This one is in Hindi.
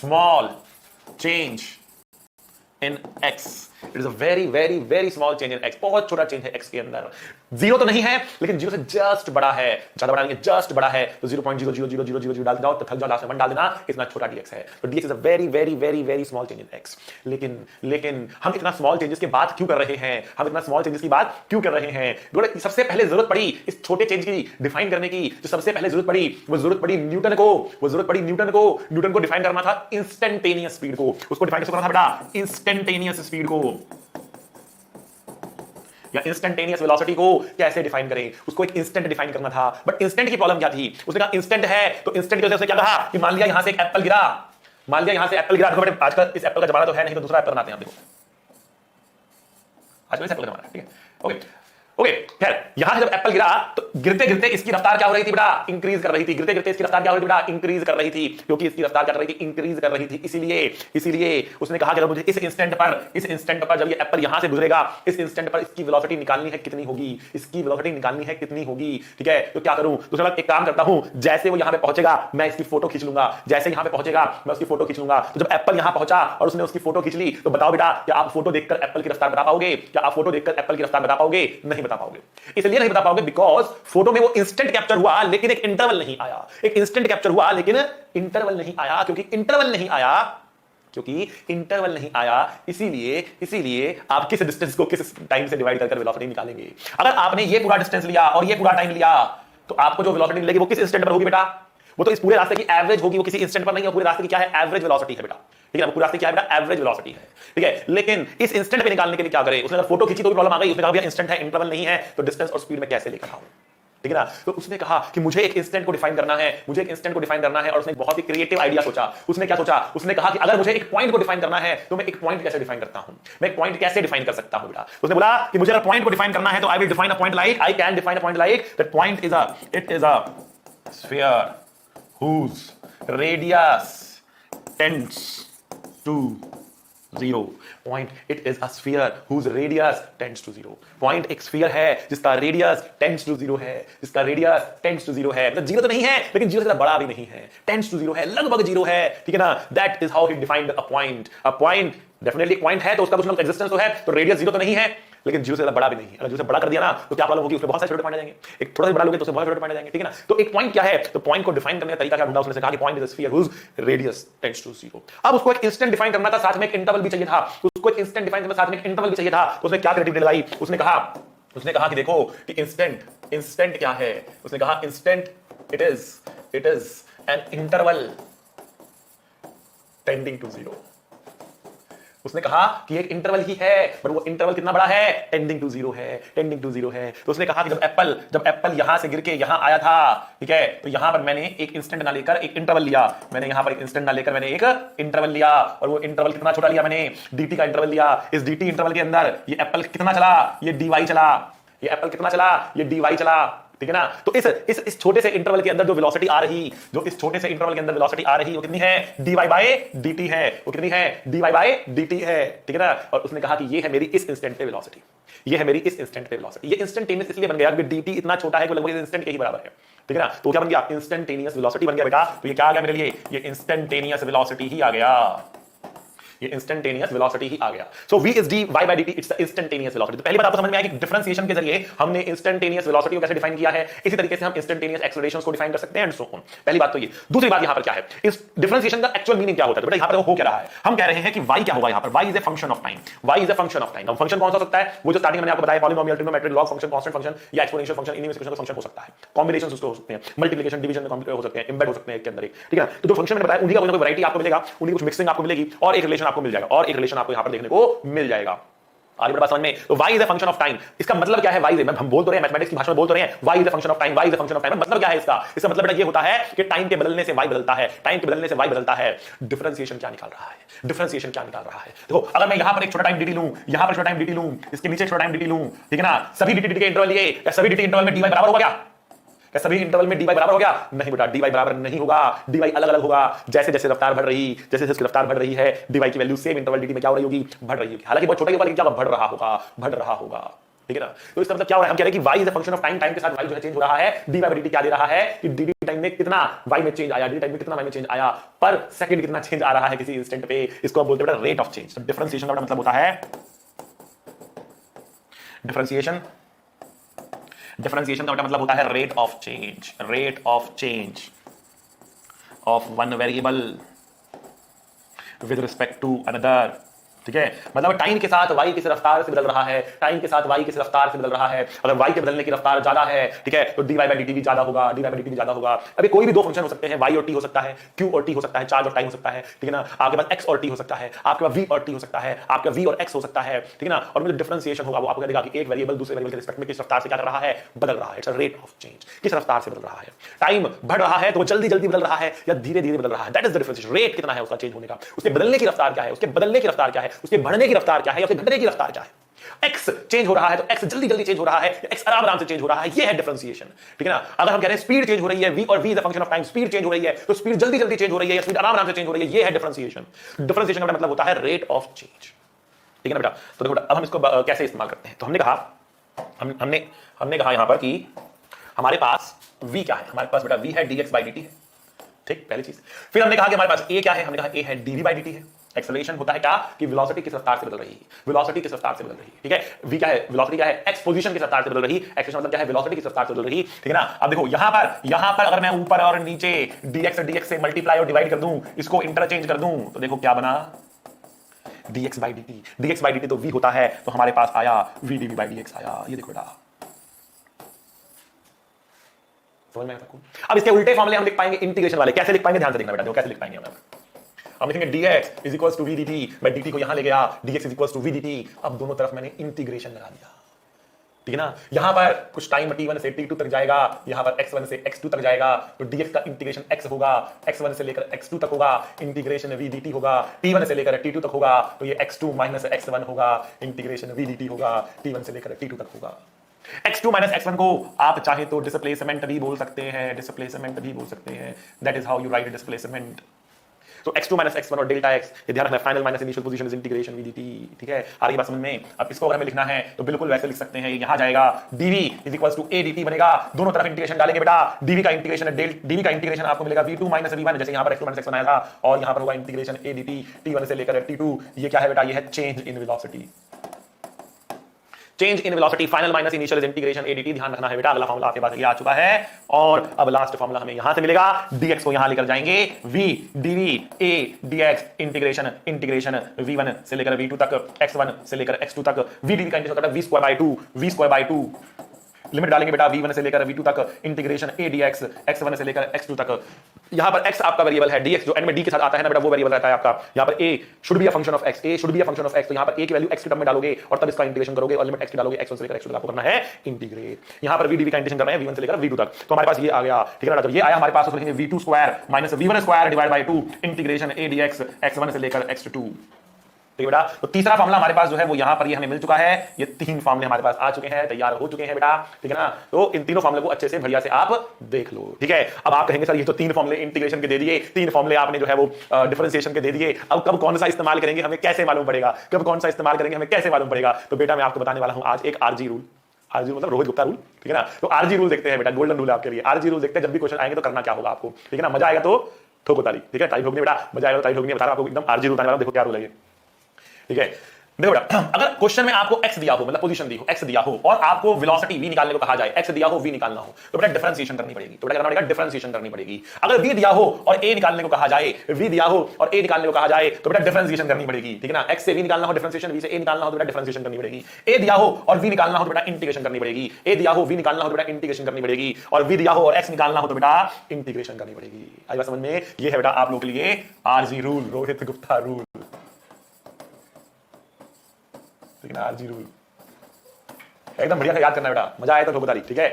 small change in x. It is a very very very small change in x. बहुत छोटा चेंज है x के अंदर. जीरो तो नहीं है लेकिन जीरो से जस्ट बड़ा है, ज्यादा बड़ा नहीं है, जस्ट बड़ा है. तो 0.00000 डाल जाओ तो थक जाओ, लास्ट में 1 डाल देना. इतना छोटा dx है. तो dx is a very very very very small change in x. लेकिन हम इतना स्मॉल चेंजेस की बात क्यों कर रहे हैं? हम इतना स्मॉल चेंजेस की बात क्यों कर रहे हैं? सबसे पहले जरूरत पड़ी इस छोटे चेंज की डिफाइन करने की. जो सबसे पहले जरूरत पड़ी न्यूटन को डिफाइन करना था इंस्टेंटेनियस स्पीड को. उसको डिफाइन कैसे करना था बेटा? इंस्टेंटेनियस स्पीड को या इंस्टेंटेनियस वेलोसिटी को कैसे डिफाइन करें? उसको एक इंस्टेंट डिफाइन करना था. बट इंस्टेंट की प्रॉब्लम क्या थी? उसने कहा इंस्टेंट है तो इंस्टेंट की वजह से क्या कहा कि मान लिया यहां से एक एप्पल गिरा. देखो बेटे आजकल इस एप्पल का जमाना तो है नहीं, तो दूसरा एप्पल बनाते हैं. आप देखो आजकल इस एप्पल का जमाना है. ठीक है, ओके खैर यहां से जब एप्पल गिरा तो गिरते गिरते इसकी रफ्तार क्या हो रही थी बेटा? इंक्रीज कर रही थी. गिरते गिरते इसकी रफ्तार क्या हो रही थी बेटा? इंक्रीज कर रही थी. क्योंकि इसकी रफ्तार क्या कर रही थी? इंक्रीज कर रही थी. इसीलिए उसने कहा कि मुझे इस इंस्टेंट पर जब ये एप्पल यहां से गुजरेगा, इस इंस्टेंट पर इसकी वेलोसिटी निकालनी है कितनी होगी. ठीक है, तो क्या करूं? दूसरा एक काम करता हूं, जैसे वो यहां पे पहुंचेगा मैं इसकी फोटो खींच लूंगा. मैं उसकी फोटो खींच लूंगा. तो जब एप्पल यहां पहुंचा और उसने उसकी फोटो खींच ली, तो बताओ बेटा क्या आप फोटो देखकर एप्पल की रफ्तार बता पाओगे? नहीं बता पाओगे. इसलिए नहीं बता पाओगे बिकॉज फोटो में वो इंस्टेंट कैप्चर हुआ लेकिन एक इंटरवल नहीं आया. क्योंकि इंटरवल नहीं आया इसीलिए आप किस डिस्टेंस को किस टाइम से डिवाइड कर वेलोसिटी निकालेंगे. अगर आपने ये पूरा डिस्टेंस लिया और ये पूरा टाइम लिया तो आपको जो वेलोसिटी मिलेगी वो किस इंस्टेंट पर होगी बेटा? वो तो इस पूरे रास्ते की एवरेज होगी. वो किसी इंस्टेंट पर नहीं है. पूरे रास्ते की क्या है? एवरेज वेलोसिटी है बेटा. ठीक है, पूरे रास्ते क्या है बेटा? एवरेज वेलोसिटी है. ठीक है, लेकिन इस इंस्टेंट पे निकालने के लिए क्या करें? उसने अगर फोटो खींची तो भी प्रॉब्लम आ गई. उसने कहा भैया इंस्टेंट है, इंटरवल नहीं है, तो डिस्टेंस और स्पीड में कैसे लेकर आऊं? ठीक है ना. तो उसने कहा कि मुझे एक इंस्टेंट को डिफाइन करना है और उसने एक बहुत ही क्रिएटिव आइडिया सोचा. उसने क्या सोचा? उसने कहा कि अगर मुझे एक पॉइंट को डिफाइन करना है तो मैं एक पॉइंट कैसे डिफाइन करता हूं? मैं एक पॉइंट कैसे डिफाइन कर सकता हूं बेटा? उसने बोला कि मुझे अगर पॉइंट को डिफाइन करना है तो I will define a point like that point is a sphere whose radius tends to 0. Point, it is a sphere whose radius tends to 0. Point एक sphere है जिसका radius tends to 0 है. मतलब 0 तो नहीं है लेकिन 0 से बड़ा भी नहीं है. tends to 0 है, लगभग 0 है. ठीक है ना. That is how he defined a point. Definitely एक पॉइंट है तो उसका कुछ ना कुछ एग्जिस्टेंस तो है. तो रेडियस 0 तो नहीं है लेकिन 0 से बड़ा भी नहीं है. अगर 0 से बड़ा कर दिया ना तो क्या प्रॉब्लम होगी? उसमें बहुत सारे छोटे पॉइंट आ जाएंगे. एक थोड़ा सा बड़ा लोगे तो उसमें बहुत छोटे पॉइंट आ जाएंगे. ठीक है ना. तो एक पॉइंट क्या है? तो पॉइंट को डिफाइन करने का तरीका क्या ढूंढा उसने? कहा कि point is a sphere whose radius tends to 0. अब उसको एक इंस्टेंट डिफाइन करना था, साथ में एक इंटरवल भी चाहिए था. तो उसने क्या क्रिएटिविटी लगाई? उसने कहा कि देखो कि इंस्टेंट क्या है? उसने कहा instant it is an interval tending to 0. उसने कहा कि एक इंटरवल ही है पर वो इंटरवल कितना बड़ा है? टेंडिंग टू 0 है. तो उसने कहा कि जब एप्पल यहां से गिर के यहां आया था, ठीक है, तो यहां पर मैंने एक इंस्टेंट ना लेकर एक इंटरवल लिया. मैंने एक इंटरवल लिया और वो इंटरवल कितना छोटा लिया? मैंने dt का इंटरवल लिया. इस dt इंटरवल के अंदर ये एप्पल कितना चला? ये dy चला. ये एप्पल कितना चला? ये dy चला. ठीक है ना. तो इस छोटे से इंटरवल के अंदर जो वेलोसिटी आ रही वो कितनी है? dy बाय dt है. वो कितनी है? dy बाय dt है. ठीक है ना. और उसने कहा कि ये है मेरी इस इंस्टेंट पे वेलोसिटी. ये इंस्टेंटेनियस इसलिए बन गया क्योंकि dt इतना छोटा है कि लगभग इंस्टेंट के ही बराबर है. ठीक है ना. तो क्या बन गया? इंस्टेंटेनियस वेलोसिटी बन गया बेटा. तो ये क्या आ गया मेरे लिए? ये इंस्टेंटेनियस वेलोसिटी ही आ गया. सो v is dy by dt, it's the instantaneous velocity. तो पहली बात आपको समझ में आया कि डिफरेंशिएशन के जरिए हमने इंस्टेंटेनियस वेलोसिटी को कैसे डिफाइन किया है. इसी तरीके से हम इंस्टेंटेनियस एक्सेलरेशंस को डिफाइन कर सकते हैं एंड सो ऑन. पहली बात तो ये. दूसरी बात यहां पर क्या है? इस डिफरेंशिएशन का एक्चुअल मीनिंग क्या होता है? तो बेटा यहां पर हो क्या रहा है? हम कह रहे हैं कि y क्या होगा यहां पर? y is a function of time. अब फंक्शन कौन सा हो सकता है? वो जो स्टार्टिंग में मैंने आपको बताया, polynomial, trigonometric, log function, constant function या एक्सपोनेंशियल फंक्शन. इन्हीं में से कुछ फंक्शन हो सकता है. कॉम्बिनेशंस उसको हो सकते हैं, मल्टीप्लिकेशन, डिवीजन में हो सकते हैं, एम्बेड हो सकते हैं एक के अंदर एक. ठीक है. तो जो फंक्शन मैंने बताया उन्हीं का कोई वैरायटी आपको मिलेगा, उन्हीं कुछ मिक्सिंग आपको मिलेगी और एक रिलेशन आपको मिल जाएगा. देखने को मिल जाएगा. आगे बात समझ में. तो y is a function of time. इसका मतलब क्या है? y इज, हम बोल तो रहे हैं मैथमेटिक्स की भाषा में बोल तो रहे हैं y is a function of time. मतलब क्या है इसका? इसका मतलब बेटा ये होता है कि टाइम के बदलने से y बदलता है. डिफरेंशिएशन क्या निकाल रहा है? देखो अगर मैं यहां पर एक छोटा टाइम dt लूं, यहां पर छोटा टाइम dt लूं, इसके नीचे छोटा टाइम dt लूं, ठीक है ना. सभी dt के इंटरवल लिए, क्या सभी dt इंटरवल में dy बराबर होगा? क्या सभी इंटरवल में dy बराबर हो गया? नहीं बेटा, dy बराबर नहीं होगा. dy अलग अलग होगा. जैसे जैसे रफ्तार बढ़ रही है dy की वैल्यू सेम इंटरवल dt में क्या हो रही होगी? बढ़ रही होगी. हालांकि बहुत छोटा ही होगा लेकिन क्या बढ़ रहा होगा. ठीक है ना। तो इसका मतलब क्या हो रहा है, हम कह रहे हैं कि y is a function of time, time के साथ y जो है चेंज हो रहा है। dy बाय dt क्या दे रहा है कि dt टाइम में कितना y में चेंज आया, dt टाइम में कितना y में चेंज आया, पर सेकंड कितना चेंज आ रहा है किसी इंस्टेंट पे, इसको हम बोलते हैं बेटा रेट ऑफ चेंज। डिफरेंशिएशन का मतलब होता है डिफरेंशिएशन, डिफरेंशिएशन का मतलब होता है rate of change, rate of change of one variable with respect to another. ठीक है, मतलब टाइम के साथ y किस रफ्तार से बदल रहा है, टाइम के साथ y किस रफ्तार से बदल रहा है। अगर y के बदलने की रफ्तार ज्यादा है, ठीक है, तो dy बाय dt भी ज्यादा होगा, dy बाय dt भी ज्यादा होगा। अभी कोई भी दो फंक्शन हो सकते हैं, y और t हो सकता है, q और t हो सकता है, चार्ज और टाइम हो सकता है, ठीक है ना। आपके पास x और t हो सकता है, आपके पास v और t हो सकता है, आपका v और x हो सकता है, ठीक है ना। और जो डिफरेंशिएशन होगा वो आपको देगा कि एक वेरिएबल दूसरे वेरिएबल के रिस्पेक्ट में किस रफ्तार से क्या कर रहा है, बदल रहा है। It's a rate of change, किस रफ्तार से बदल रहा है। टाइम बढ़ रहा है तो वो जल्दी जल्दी बदल रहा है या धीरे धीरे बदल रहा है, that is the differentiation. Rate कितना है उसका चेंज होने का, उसके बदलने की रफ्तार क्या है, उसके बदलने की रफ्तार क्या है, उसके बढ़ने की रफ्तार क्या है या उसके घटने की रफ्तार क्या है। x चेंज हो रहा है तो x जल्दी जल्दी चेंज हो रहा है, x आराम आराम से चेंज हो रहा है, ये है डिफरेंशिएशन। ठीक है ना। अगर हम कह रहे हैं स्पीड चेंज हो रही है, v और v is a function of time, speed change हो रही है तो स्पीड जल्दी जल्दी चेंज हो रही है या स्पीड आराम आराम से चेंज हो रही है, ये है डिफरेंशिएशन। डिफरेंशिएशन का मतलब होता है रेट ऑफ चेंज। ठीक है ना बेटा। तो देखो अब हम इसको कैसे इस्तेमाल करते हैं। तो हमने कहा हमने कहा यहां पर कि हमारे पास v क्या है, हमारे पास बेटा v है dx by dt है, ठीक, पहली चीज। फिर हमने कहा कि हमारे पास a क्या है, हमने कहा a है dv by dt है। एक्सेलरेशन होता है क्या कि वेलोसिटी किस रफ्तार से बदल रही है, वेलोसिटी किस रफ्तार से बदल रही है, ठीक है। v क्या है, वेलोसिटी क्या है, x पोजीशन किस रफ्तार से बदल रही है, एक्सेलरेशन मतलब क्या है, वेलोसिटी किस रफ्तार से बदल रही है, ठीक है ना। अब देखो यहां पर अगर मैं ऊपर और नीचे dx से मल्टीप्लाई और डिवाइड कर दूं, इसको इंटरचेंज कर दूं, तो देखो क्या बना, dx by dt तो v होता है, तो हमारे पास आया v dv by dx आया। ये देखो बेटा, समझ में आया सबको। अब इसके उल्टे फॉर्मूले हम लिख पाएंगे इंटीग्रेशन वाले, कैसे लिख पाएंगे ध्यान से देखना बेटा, देखो कैसे लिख पाएंगे हम लिखेंगे dx is equals to v dt, मैं dt को यहां ले गया, dx is equals to v dt। अब दोनों तरफ मैंने इंटीग्रेशन लगा दिया, ठीक है ना। यहां पर कुछ टाइम t1 से t2 तक जाएगा, यहां पर x1 से x2 तक जाएगा, तो dx का इंटीग्रेशन x होगा, x1 से लेकर x2 तक होगा, इंटीग्रेशन v dt होगा, t1 से लेकर t2 तक होगा, तो ये x2 माइनस x1 होगा, इंटीग्रेशन v dt होगा, t1 से लेकर t2 तक होगा। x2 माइनस x1 को आप चाहे तो डिस्प्लेसमेंट भी बोल सकते हैं, डिस्प्लेसमेंट भी बोल सकते हैं, that is how you right displacement. तो x2 माइनस x1 और डेल्टा x, ये ध्यान रखना, final minus initial position is integration v dt, ठीक है। आ रही बात समझ में। अब इसको अगर हमें लिखना है तो बिल्कुल वैसे लिख सकते हैं, यहां जाएगा dv is equals to a dt बनेगा, दोनों तरफ इंटीग्रेशन डालेंगे बेटा, dv का इंटीग्रेशन आपको मिलेगा v2 माइनस v1, जैसे यहां पर x2 माइनस x1 आया था, और यहां पर होगा इंटीग्रेशन a dt t1 से लेकर t2। ये क्या है बेटा, ये है change in velocity, change in velocity, final minus initial is integration a dt। ध्यान रखना है बेटा, अगला फॉर्मूला आपके पास ये आ चुका है, और अब लास्ट फॉर्मूला हमें यहां से मिलेगा, dx को यहां लेकर जाएंगे, v dv a dx integration v1 से लेकर v2 तक, x1 से लेकर x2 तक, v dv का इंटीग्रेशन होता है v स्क्वायर बाय 2, लिमिट डालेंगे बेटा v1 से लेकर v2 तक, इंटीग्रेशन a dx x1 से लेकर x2 तक। यहां पर x आपका वेरिएबल है, dx जो एंड में d के साथ आता है ना बेटा, वो वेरिएबल रहता है आपका। यहां पर a should be a function of x, a should be a function of x, तो यहां पर a की वैल्यू x के टर्म में डालोगे और तब इसका इंटीग्रेशन करोगे, और लिमिट x की डालोगे, x1 से लेकर x2 तक आपको करना है इंटीग्रेट। यहां पर v dv का इंटीग्रेशन करना है v1 से लेकर v2 तक, तो हमारे पास ये आ गया, ठीक है ना। जब ये आया हमारे पास, तो लिखेंगे v2 square minus v1 square divide by 2 integration a dx x1 से लेकर x2, ठीक है बेटा। तो तीसरा फार्मूला हमारे पास जो है वो यहां पर ये हमें मिल चुका है, ये तीन फार्मूले हमारे पास आ चुके हैं, तैयार हो चुके हैं बेटा, ठीक है ना। तो इन तीनों फार्मूले को अच्छे से बढ़िया से आप देख लो, ठीक है। अब आप कहेंगे सर ये तो तीन फार्मूले इंटीग्रेशन के दे दिए, तीन फार्मूले आपने जो है वो डिफरेंशिएशन के दे दिए, अब कब कौन सा इस्तेमाल करेंगे हमें कैसे मालूम पड़ेगा, कब कौन सा इस्तेमाल करेंगे हमें कैसे मालूम पड़ेगा। तो बेटा मैं आपको बताने वाला हूं आज एक आरजी रूल, आरजी मतलब रोहित गुप्ता रूल, ठीक है ना। तो आरजी रूल देखते हैं बेटा, गोल्डन रूल आपके लिए। आरजी रूल देखते हैं, जब भी क्वेश्चन आएंगे तो करना क्या होगा आपको, ठीक है ना। मजा आएगा तो ठोको ताली, ठीक है, ताली ठोकनी बेटा, मजा आएगा तो ताली ठोकनी, बता रहा हूं आपको एकदम आरजी रूल बताने वाला हूं, देखो क्या रूल है ये, ठीक है। देखो बेटा, अगर क्वेश्चन में आपको x दिया हो, मतलब पोजीशन दी हो, x दिया हो, और आपको वेलोसिटी v निकालने को कहा जाए, x दिया हो v निकालना हो, तो बेटा डिफरेंशिएशन करनी पड़ेगी, तो बेटा करना पड़ेगा डिफरेंशिएशन करनी पड़ेगी। अगर v दिया हो और a निकालने को कहा जाए, v दिया हो और a निकालने को कहा जाए, तो बेटा डिफरेंशिएशन करनी पड़ेगी, ठीक है ना। x से v निकालना हो डिफरेंशिएशन, v से a निकालना हो तो बेटा डिफरेंशिएशन करनी पड़ेगी। a दिया हो और v निकालना हो तो बेटा इंटीग्रेशन करनी पड़ेगी, a दिया हो v निकालना हो तो बेटा इंटीग्रेशन करनी पड़ेगी, और v दिया हो और x निकालना हो तो बेटा इंटीग्रेशन करनी पड़ेगी। आई बात समझ में। ये है बेटा आप लोगों के लिए RG rule, Rohit Gupta rule, RG rule एकदम बढ़िया से याद करना बेटा, मजा आया तो ठोको ताली, ठीक है।